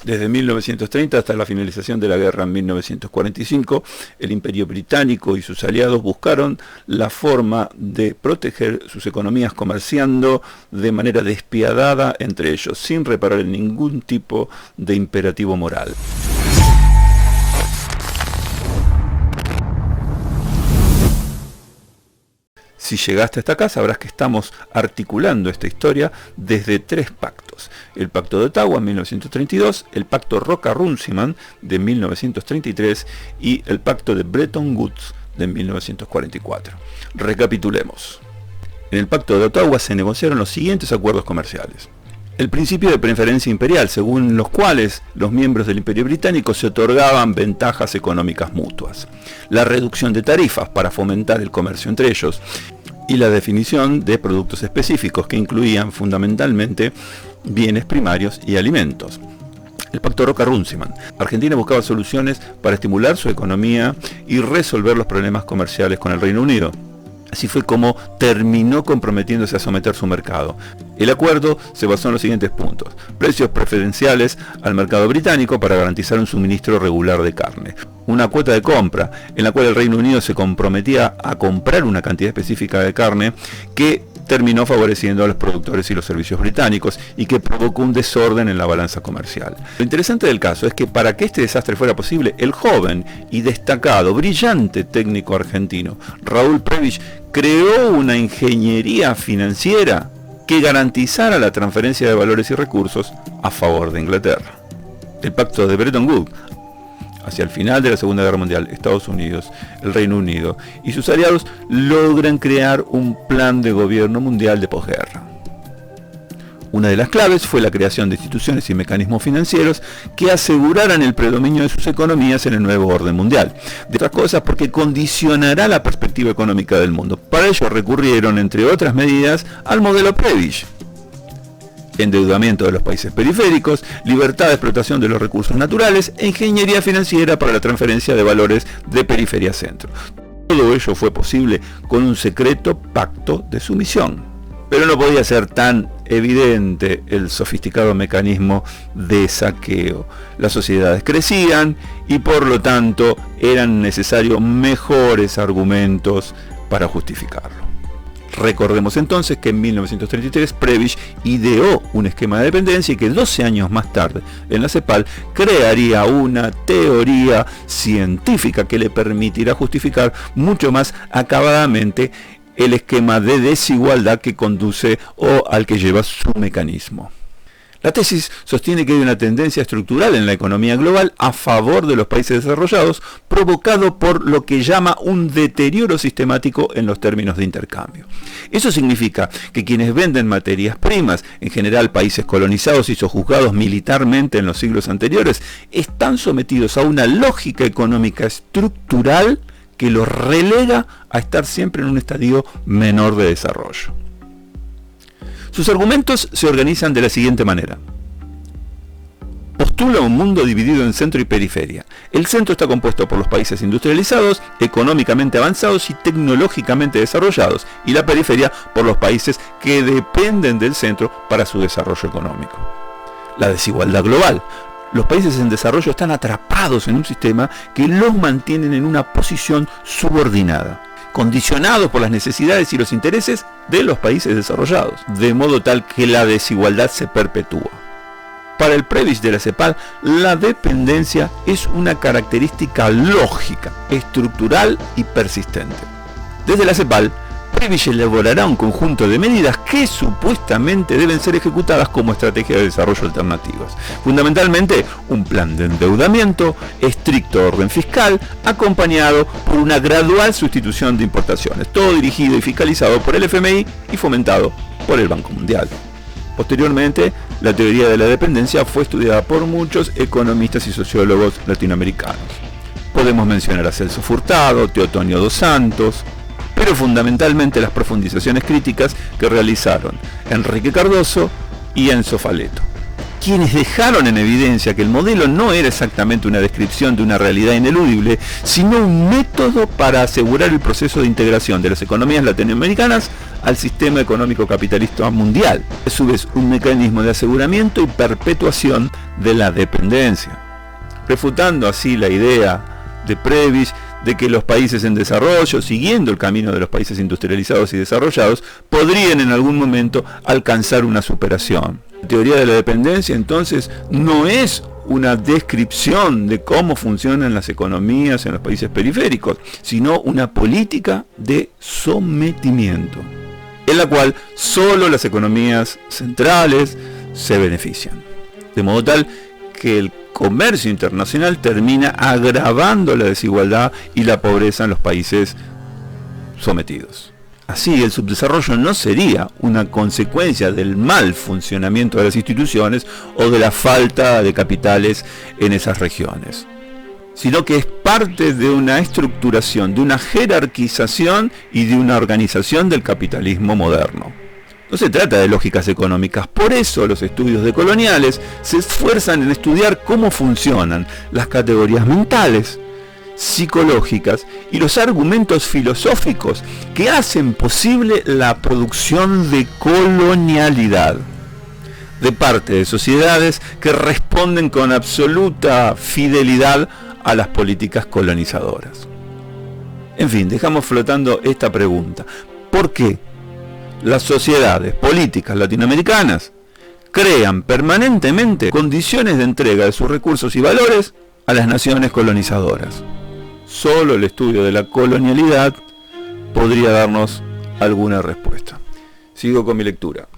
Desde 1930 hasta la finalización de la guerra en 1945, el Imperio Británico y sus aliados buscaron la forma de proteger sus economías comerciando de manera despiadada entre ellos, sin reparar en ningún tipo de imperativo moral. Si llegaste hasta acá, sabrás que estamos articulando esta historia desde tres pactos. El Pacto de Ottawa en 1932, el Pacto Roca-Runciman de 1933 y el Pacto de Bretton Woods de 1944. Recapitulemos. En el Pacto de Ottawa se negociaron los siguientes acuerdos comerciales. El principio de preferencia imperial, según los cuales los miembros del Imperio Británico se otorgaban ventajas económicas mutuas. La reducción de tarifas para fomentar el comercio entre ellos. Y la definición de productos específicos que incluían fundamentalmente bienes primarios y alimentos. El Pacto Roca-Runciman. Argentina buscaba soluciones para estimular su economía y resolver los problemas comerciales con el Reino Unido. Así fue como terminó comprometiéndose a someter su mercado. El acuerdo se basó en los siguientes puntos: precios preferenciales al mercado británico para garantizar un suministro regular de carne. Una cuota de compra en la cual el Reino Unido se comprometía a comprar una cantidad específica de carne que terminó favoreciendo a los productores y los servicios británicos y que provocó un desorden en la balanza comercial. Lo interesante del caso es que para que este desastre fuera posible, el joven y destacado, brillante técnico argentino Raúl Prebisch creó una ingeniería financiera que garantizara la transferencia de valores y recursos a favor de Inglaterra. El Pacto de Bretton Woods. Hacia el final de la Segunda Guerra Mundial, Estados Unidos, el Reino Unido y sus aliados logran crear un plan de gobierno mundial de posguerra. Una de las claves fue la creación de instituciones y mecanismos financieros que aseguraran el predominio de sus economías en el nuevo orden mundial. De otras cosas, porque condicionará la perspectiva económica del mundo. Para ello recurrieron, entre otras medidas, al modelo Prebisch. Endeudamiento de los países periféricos, libertad de explotación de los recursos naturales e ingeniería financiera para la transferencia de valores de periferia a centro. Todo ello fue posible con un secreto pacto de sumisión. Pero no podía ser tan evidente el sofisticado mecanismo de saqueo. Las sociedades crecían y por lo tanto eran necesarios mejores argumentos para justificarlo. Recordemos entonces que en 1933 Prebisch ideó un esquema de dependencia y que 12 años más tarde en la CEPAL crearía una teoría científica que le permitirá justificar mucho más acabadamente el esquema de desigualdad que conduce o al que lleva su mecanismo. La tesis sostiene que hay una tendencia estructural en la economía global a favor de los países desarrollados, provocado por lo que llama un deterioro sistemático en los términos de intercambio. Eso significa que quienes venden materias primas, en general países colonizados y sojuzgados militarmente en los siglos anteriores, están sometidos a una lógica económica estructural que los relega a estar siempre en un estadio menor de desarrollo. Sus argumentos se organizan de la siguiente manera. Postula un mundo dividido en centro y periferia. El centro está compuesto por los países industrializados, económicamente avanzados y tecnológicamente desarrollados, y la periferia por los países que dependen del centro para su desarrollo económico. La desigualdad global. Los países en desarrollo están atrapados en un sistema que los mantiene en una posición subordinada, condicionados por las necesidades y los intereses de los países desarrollados, de modo tal que la desigualdad se perpetúa. Para el Prebisch de la CEPAL, la dependencia es una característica lógica, estructural y persistente. Desde la CEPAL, Prebisch elaborará un conjunto de medidas que supuestamente deben ser ejecutadas como estrategia de desarrollo alternativas. Fundamentalmente, un plan de endeudamiento, estricto orden fiscal, acompañado por una gradual sustitución de importaciones, todo dirigido y fiscalizado por el FMI y fomentado por el Banco Mundial. Posteriormente, la teoría de la dependencia fue estudiada por muchos economistas y sociólogos latinoamericanos. Podemos mencionar a Celso Furtado, Teotonio dos Santos, pero fundamentalmente las profundizaciones críticas que realizaron Enrique Cardoso y Enzo Faleto. quienes dejaron en evidencia que el modelo no era exactamente una descripción de una realidad ineludible, sino un método para asegurar el proceso de integración de las economías latinoamericanas al sistema económico capitalista mundial, a su vez un mecanismo de aseguramiento y perpetuación de la dependencia, refutando así la idea de Prebisch de que los países en desarrollo, siguiendo el camino de los países industrializados y desarrollados, podrían en algún momento alcanzar una superación. La teoría de la dependencia entonces no es una descripción de cómo funcionan las economías en los países periféricos, sino una política de sometimiento, en la cual solo las economías centrales se benefician. De modo tal que el comercio internacional termina agravando la desigualdad y la pobreza en los países sometidos. Así, el subdesarrollo no sería una consecuencia del mal funcionamiento de las instituciones o de la falta de capitales en esas regiones, sino que es parte de una estructuración, de una jerarquización y de una organización del capitalismo moderno. No se trata de lógicas económicas, por eso los estudios decoloniales se esfuerzan en estudiar cómo funcionan las categorías mentales, psicológicas y los argumentos filosóficos que hacen posible la producción de colonialidad de parte de sociedades que responden con absoluta fidelidad a las políticas colonizadoras. En fin, dejamos flotando esta pregunta. ¿Por qué las sociedades políticas latinoamericanas crean permanentemente condiciones de entrega de sus recursos y valores a las naciones colonizadoras? Solo el estudio de la colonialidad podría darnos alguna respuesta. Sigo con mi lectura.